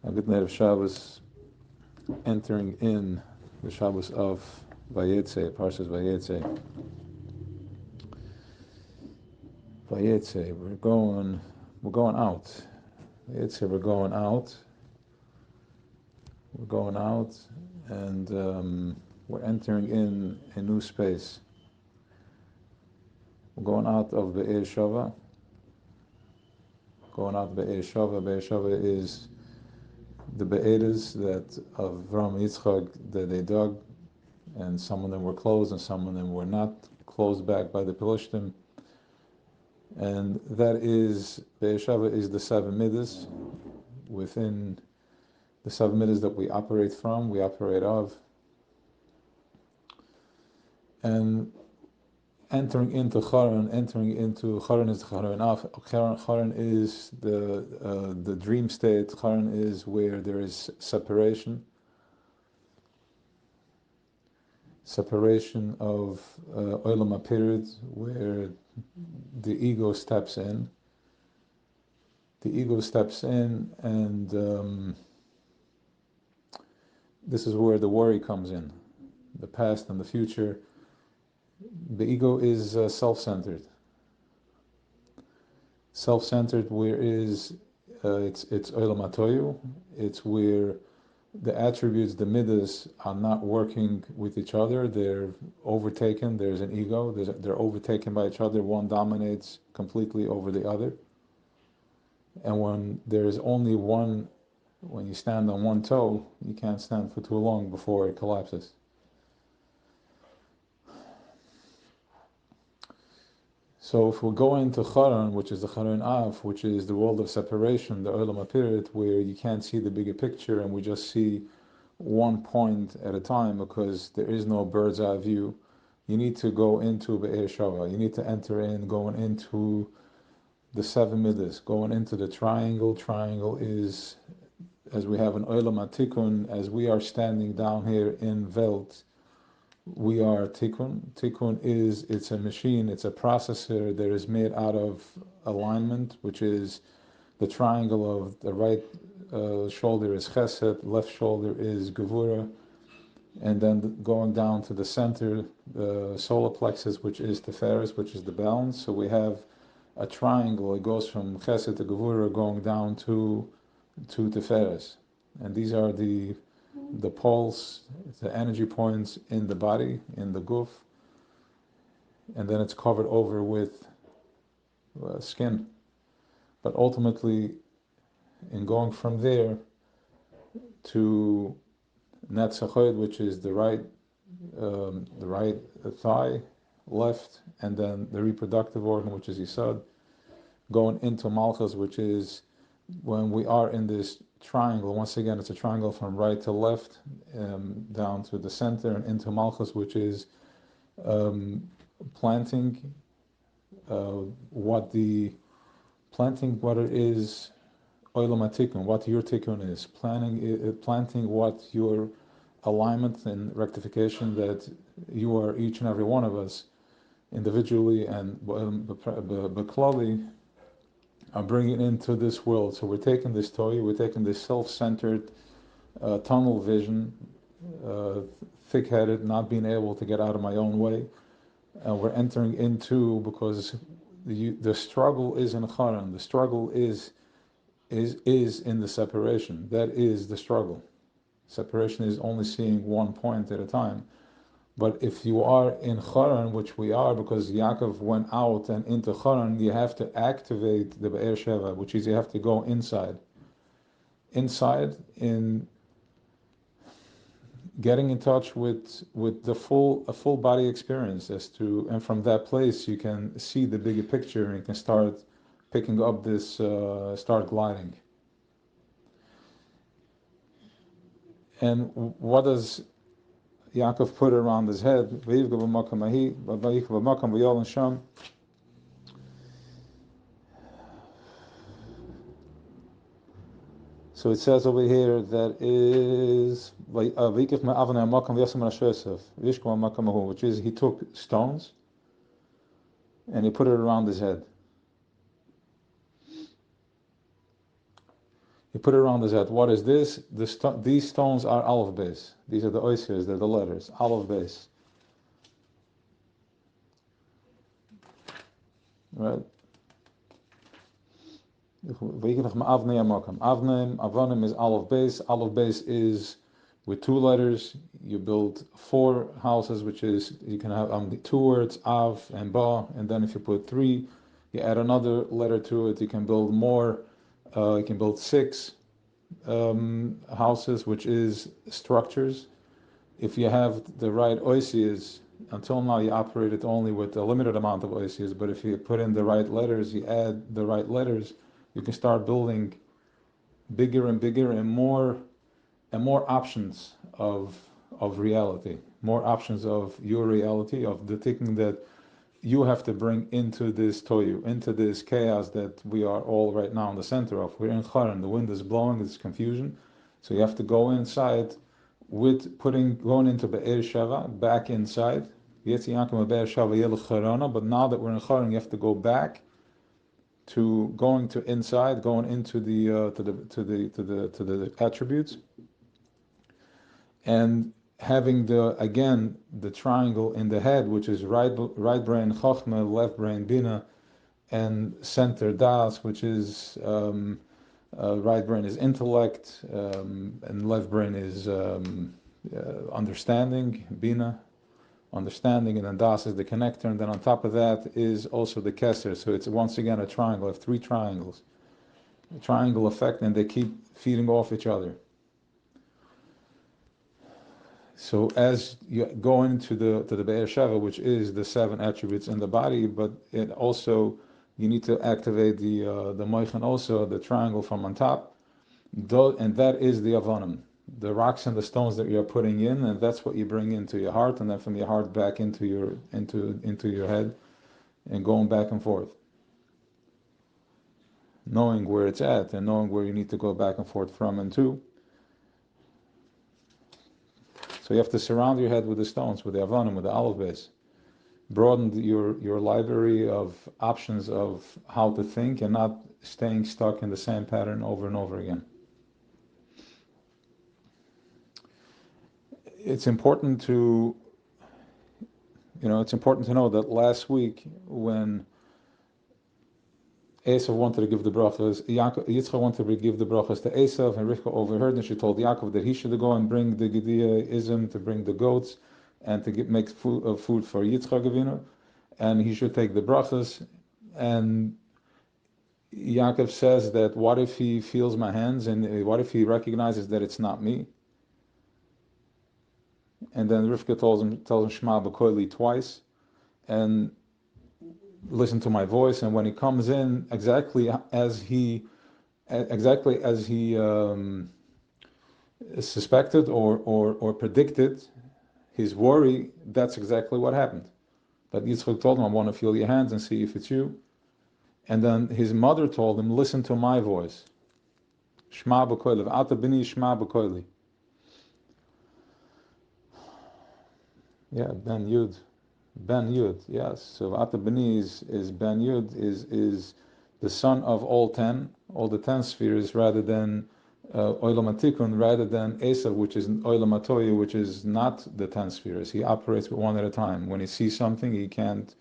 A good night of Shabbos, entering in the Shabbos of Vayetze, Parshas Vayetze. Vayetze, we're going out. Vayetze, we're going out, and we're entering in a new space. We're going out of Be'er Shava. Be'er Shava is the Be'eres that of Ram Yitzchak that they dug, and some of them were closed and some of them were not closed back by the Pelishtim. And that is, Be'er Shava is the seven midas. Within the seven midas that we operate from, we operate of. And entering into Charan is Charan Af. Charan is the dream state. Charan is where there is separation of Olam HaPirid, where the ego steps in. And this is where the worry comes in, the past and the future. The ego is self-centered, where is it's Olam HaToyu. It's where the attributes, the midas, are not working with each other. They're overtaken. There's an ego. They're overtaken by each other. One dominates completely over the other. And when there's only one, when you stand on one toe, you can't stand for too long before it collapses. So if we go into Charan, which is the Charan Av, which is the world of separation, the Olam HaPirid, where you can't see the bigger picture and we just see one point at a time because there is no bird's eye view, you need to go into Be'er Shava. You need to enter in, going into the seven midas, going into the triangle. Triangle is, as we have an Olam HaTikun, as we are standing down here in Welt, we are Tikkun. Tikkun is, it's a machine, it's a processor that is made out of alignment, which is the triangle of the right shoulder is Chesed, left shoulder is Gevura, and then going down to the center, the solar plexus, which is Tiferes, which is the balance. So we have a triangle. It goes from Chesed to Gevura, going down to Tiferes, and these are the pulse, the energy points in the body, in the guf, and then it's covered over with skin. But ultimately, in going from there to Netzachod, which is the right thigh, left, and then the reproductive organ, which is Yisod, going into Malchus, which is when we are in this triangle. Once again, it's a triangle from right to left, down to the center, and into Malchus, which is planting what it is, Olam HaTikun, what your Tikkun is, planting what your alignment and rectification that you are, each and every one of us, individually and beklali, are bringing into this world. So we're taking this toy, we're taking this self-centered tunnel vision, thick-headed, not being able to get out of my own way, and we're entering into, because the struggle is in Charan, the struggle is in the separation. That is the struggle. Separation is only seeing one point at a time. But if you are in Charan, which we are, because Ya'akov went out and into Charan, you have to activate the Be'er Sheva, which is you have to go inside in getting in touch with the full body experience, and from that place you can see the bigger picture and you can start picking up this, start gliding. And what does Ya'akov put around his head? So it says over here that is, which is he took stones and he put it around his head. You put it around his head. What is this? These stones are aleph beis. These are the oisias, they're the letters. Aleph beis. Right? Avanim is aleph beis. Aleph beis is with two letters. You build four houses, which is, you can have the two words, av and ba, and then if you put three, you add another letter to it, you can build more. You can build six houses, which is structures. If you have the right oisias, until now you operated only with a limited amount of oisias, but if you put in the right letters, you add the right letters, you can start building bigger and bigger and more options of reality, more options of your reality, of the thinking that you have to bring into this toyu, into this chaos that we are all right now in the center of. We're in Charan, the wind is blowing, it's confusion. So you have to go inside with going into Be'er Sheva, back inside. But now that we're in Charan, you have to go back to going to inside, going into the to the attributes, and having the triangle in the head, which is right brain Chochmah, left brain Bina, and center Das, which is right brain is intellect, and left brain is understanding, Bina, understanding, and then Das is the connector, and then on top of that is also the Keser. So it's once again a triangle. I have three triangles, a triangle effect, and they keep feeding off each other. So as you go into the Be'er Sheva, which is the seven attributes in the body, but it also, you need to activate the Moichan, also the triangle from on top, and that is the Avanim, the rocks and the stones that you're putting in, and that's what you bring into your heart, and then from your heart back into your head, and going back and forth, knowing where it's at and knowing where you need to go back and forth from and to. So you have to surround your head with the stones, with the Avanim, with the aleph beis. Broaden your library of options of how to think, and not staying stuck in the same pattern over and over again. It's important to know that last week when Esav wanted to give the brachas, Yitzchak wanted to give the brachas to Esav, and Rivka overheard, and she told Yaakov that he should go and bring the Gediyah to bring the goats, and to make food for Yitzchak Avinu, and he should take the brachas. And Yaakov says that, what if he feels my hands, and what if he recognizes that it's not me? And then Rivka tells him Shema B'Koili twice, and listen to my voice. And when he comes in, exactly as he suspected or predicted, his worry, that's exactly what happened. That Yitzchak told him, I want to feel your hands and see if it's you. And then his mother told him, listen to my voice. Shema B'Koili, Ata B'ni Shema B'Koili. Yeah, Ben Yud, yes. So Ata B'ni is Ben Yud, is the son of all the 10 spheres, rather than Olam HaTikun, rather than Esav, which is Olam HaToyu, which is not the 10 spheres. He operates with one at a time. When he sees something, he can't,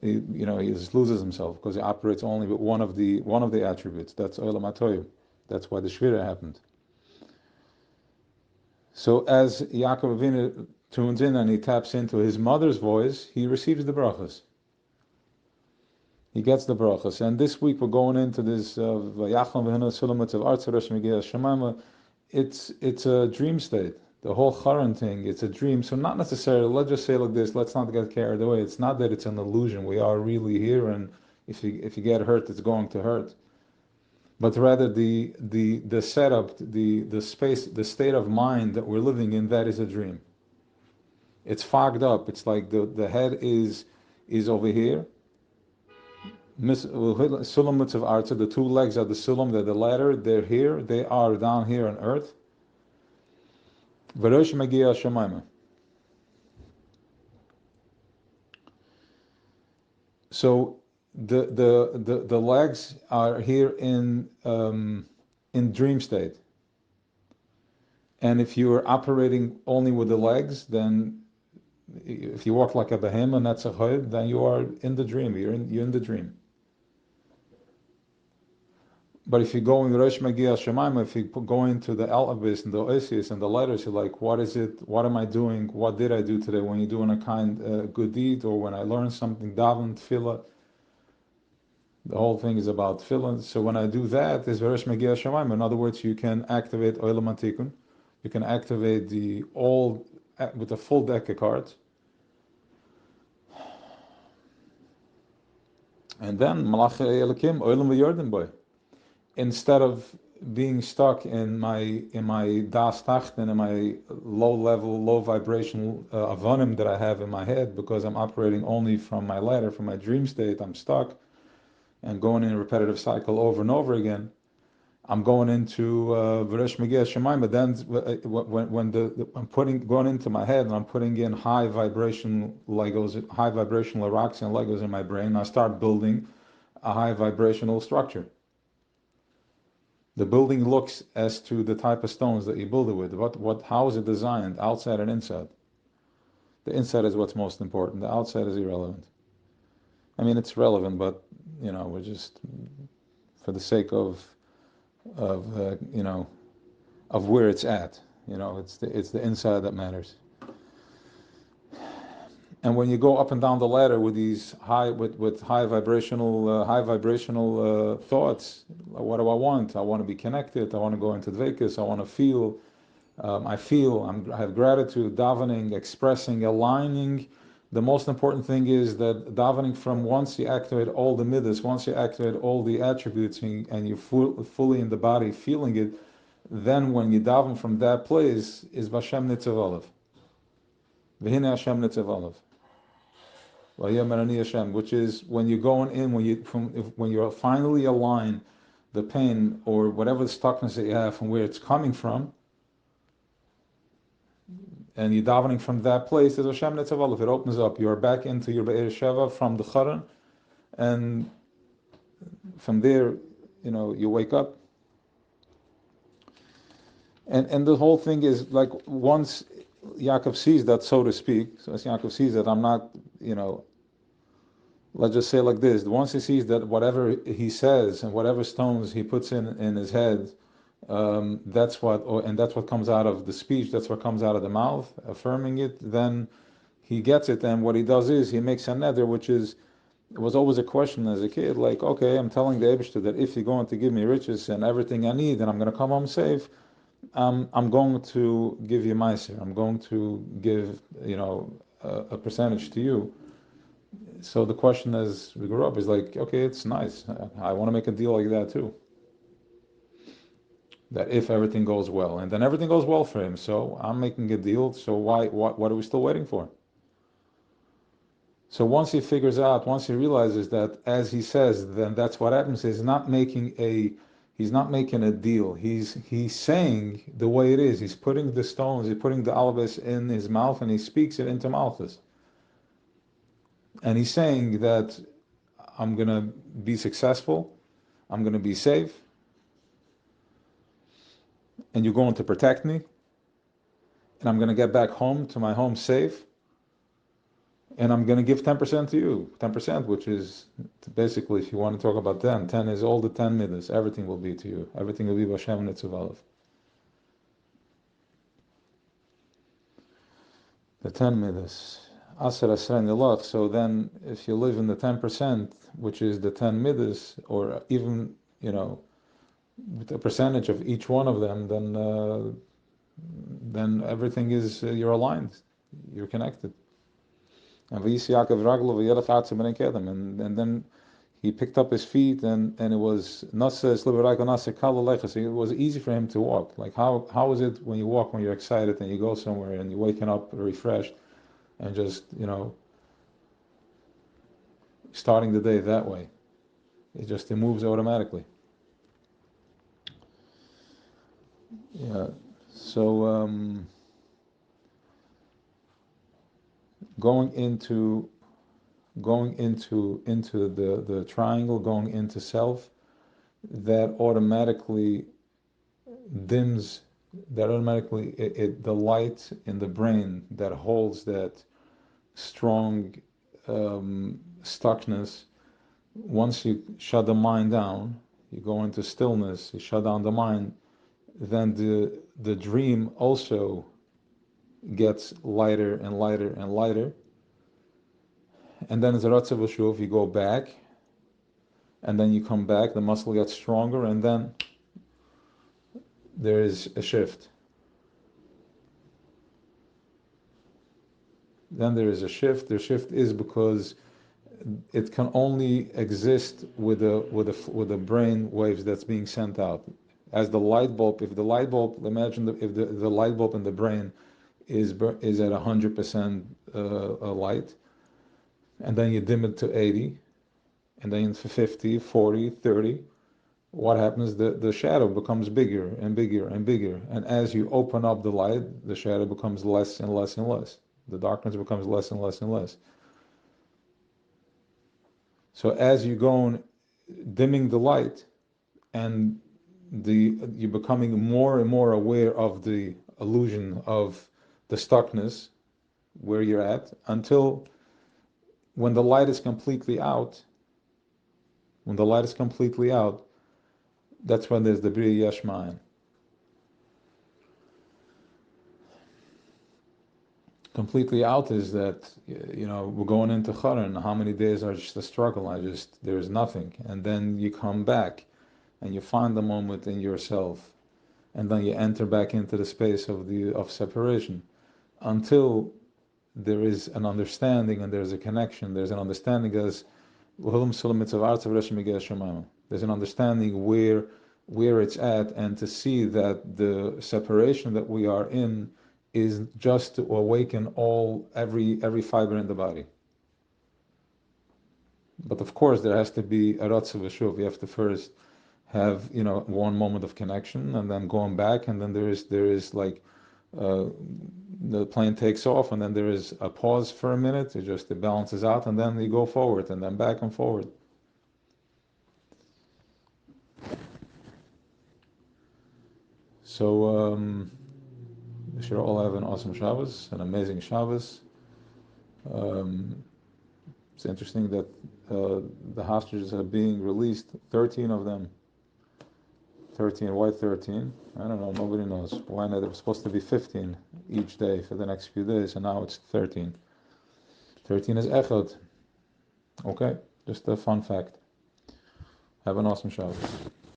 he just loses himself, because he operates only with one of the attributes. That's Olam HaToyu. That's why the Shvira happened. So as Yaakov Avinu tunes in and he taps into his mother's voice, he receives the brachas. He gets the brachas. And this week we're going into this it's a dream state. The whole Charan thing, it's a dream. So not necessarily, let's just say like this, let's not get carried away. It's not that it's an illusion. We are really here, and if you get hurt, it's going to hurt. But rather the setup, the space, the state of mind that we're living in, that is a dream. It's fogged up. It's like the head is over here. Sulam of Arza, the two legs are the sulam, they're the ladder, they're here, they are down here on earth. V'rosh Magia Shemaima. So the legs are here in in dream state. And if you are operating only with the legs, then if you walk like a behemoth, that's a chayv, then you are in the dream. You're in the dream. But if you go in Rosh Magia Shemaim, if you go into the Al-Abyss and the Oasis and the letters, you're like, what is it? What am I doing? What did I do today? When you're doing a good deed, or when I learned something, daven, tefillah, the whole thing is about tefillah. So when I do that, is Rosh Magia Shemaim. In other words, you can activate Olam HaTikun. You can activate with a full deck of cards. And then Malach Elikim, Olam V'Yordim Boy. Instead of being stuck in my das tachten, in my low level, low vibrational avonim that I have in my head, because I'm operating only from my ladder, from my dream state, I'm stuck and going in a repetitive cycle over and over again. I'm going into V'resh Megeh Shemaim, but then I'm going into my head and I'm putting in high vibrational Legos, high vibrational rocks and Legos in my brain. I start building a high vibrational structure. The building looks as to the type of stones that you build it with. How is it designed, outside and inside? The inside is what's most important. The outside is irrelevant. I mean, it's relevant, but we're just for the sake of where it's at. It's the inside that matters. And when you go up and down the ladder with these high vibrational thoughts, what do I want? I want to be connected. I want to go into dveikus. I want to feel. I have gratitude, davening, expressing, aligning. The most important thing is that davening from once you activate all the midas, once you activate all the attributes, and you're fully in the body, feeling it, then when you daven from that place is Vashem Nitzav Olav. V'hine Hashem Nitzav Olav. Which is when you're going in, when you finally align the pain or whatever the stuckness that you have from where it's coming from, and you're davening from that place, is Hashem Nitzav Olav. It opens up. You're back into your Be'er Sheva from the Charan, and from there, you wake up. And the whole thing is like once Ya'akov sees that, so to speak, so as Ya'akov sees that I'm not, let's just say like this, once he sees that whatever he says and whatever stones he puts in his head, that's what comes out of the speech, that's what comes out of the mouth, affirming it, then he gets it, and what he does is he makes a neder, which is, it was always a question as a kid, like, okay, I'm telling the Eibishter that if you're going to give me riches and everything I need, and I'm going to come home safe, I'm going to give you meiser. I'm going to give, a percentage to you. So the question as we grew up is like, okay, it's nice. I want to make a deal like that too. That if everything goes well, and then everything goes well for him, so I'm making a deal. So what are we still waiting for? So once he realizes that, as he says, then that's what happens. He's not making a deal. He's saying the way it is. He's putting the stones, he's putting the alabas in his mouth, and he speaks it into Malchus. And he's saying that I'm going to be successful, I'm going to be safe, and you're going to protect me, and I'm going to get back home to my home safe, and I'm going to give 10% to you. 10%, which is basically, if you want to talk about 10 is all the 10 midas. Everything will be to you. Everything will be Vashem Nitzav Olav. The 10 midas. Aser Asren Yilach. So then, if you live in the 10%, which is the 10 midas, or even, with a percentage of each one of them, then everything is, you're aligned. You're connected. And then he picked up his feet, and it was it was easy for him to walk. Like how is it when you walk, when you're excited and you go somewhere and you're waking up refreshed and just starting the day that way? It moves automatically. Yeah. So going into the triangle, going into self, that automatically dims, that automatically, the light in the brain that holds that strong stuckness, once you shut the mind down, you go into stillness, you shut down the mind, then the dream also gets lighter and lighter and lighter. And then as a Ratzav Shuv, you go back, and then you come back, the muscle gets stronger, and then there is a shift. Then there is a shift. The shift is because it can only exist with the brain waves that's being sent out. As the light bulb, if the light bulb, imagine if the light bulb in the brain is at 100% light, and then you dim it to 80, and then to 50, 40, 30, what happens? The shadow becomes bigger and bigger and bigger. And as you open up the light, the shadow becomes less and less and less. The darkness becomes less and less and less. So as you go on dimming the light, and you're becoming more and more aware of the illusion of the stuckness where you're at, until when the light is completely out, that's when there's the Bria Yashmayan. Completely out is that, we're going into Charan, how many days are just a struggle, there's nothing. And then you come back, and you find the moment in yourself, and then you enter back into the space of separation, until there is an understanding and there's a connection. There's an understanding as there's an understanding where it's at, and to see that the separation that we are in is just to awaken every fiber in the body. But of course, there has to be a ratzav v'shuv. You have to first have one moment of connection, and then going back, and then there is like the plane takes off, and then there is a pause for a minute. It balances out, and then you go forward, and then back and forward. So we should all have an awesome Shabbos, an amazing Shabbos. It's interesting that the hostages are being released, 13 of them. 13, why 13? I don't know, nobody knows. Why not? There was supposed to be 15 each day for the next few days, and now it's 13. 13 is Echad. Okay, just a fun fact. Have an awesome Shabbos.